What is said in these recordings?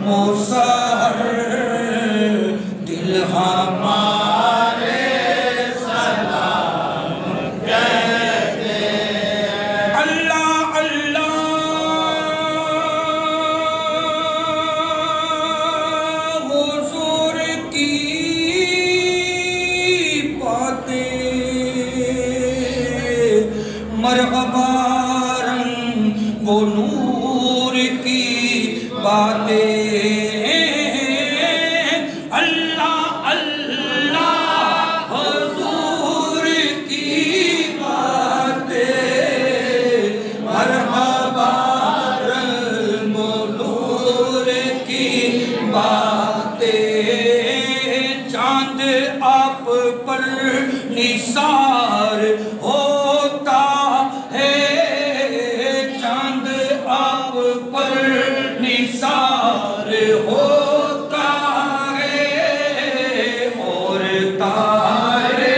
मोसहर दिल हमारे सलाम कहते अल्लाह अल्लाह हुजूर की बातें मरहबा रंग वो नूर की बातें अल्लाह अल्लाह हुजूर की बातें मरहबा रंग वो नूर की बातें चांद आप पर निसार होता है चांद आप पर निसार होता है और तारे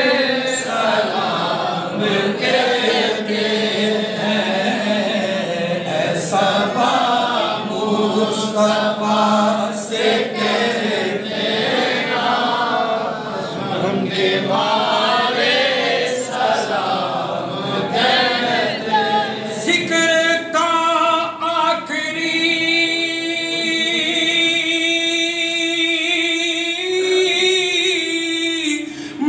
सलाम कहते हैं ऐसा मुस्तफा से कहते हैं उनके बारे सलाम कहते जिक्र का आखिरी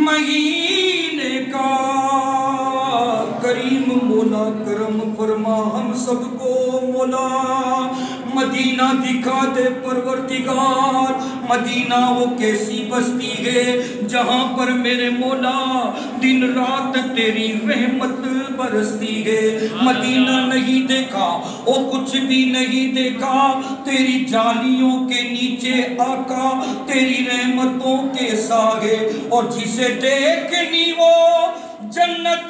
महीने का करीम मौला करम फरमा हम सबको मौला मदीना दिखा दे परवरदिगार मदीना वो कैसी बस्ती है जहाँ पर मेरे मौला दिन रात तेरी रहमत बरसती है मदीना नहीं देखा वो कुछ भी नहीं देखा तेरी जालियों के नीचे आका तेरी रहमतों के सागे और जिसे देखनी वो जन्नत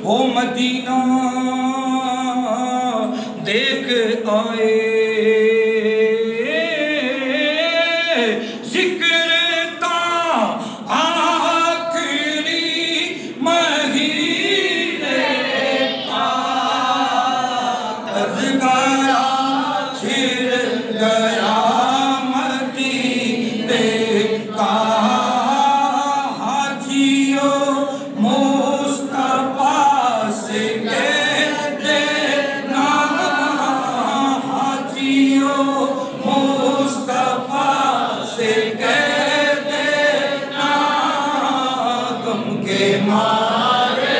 हो मदीना देख आए जिक्र का आखिरी महीने का तज़किरा छिड़ गया मदीने का हाजियो मुस्तफा से कहते ना हाजियो मुस्तफा से कहते ना गम के मारे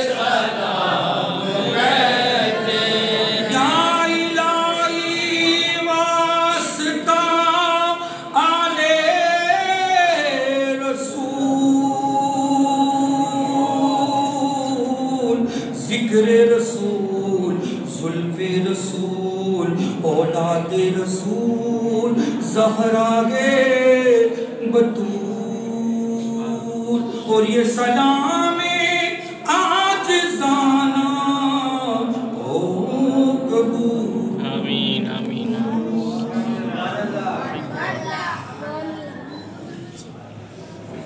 सलाम कहते या इलाही वास्ता आले रसूल जिक्र रसूल जुल्फ़े रसूल औलाद रसूल ज़हरा गे बतूल और ये सलाम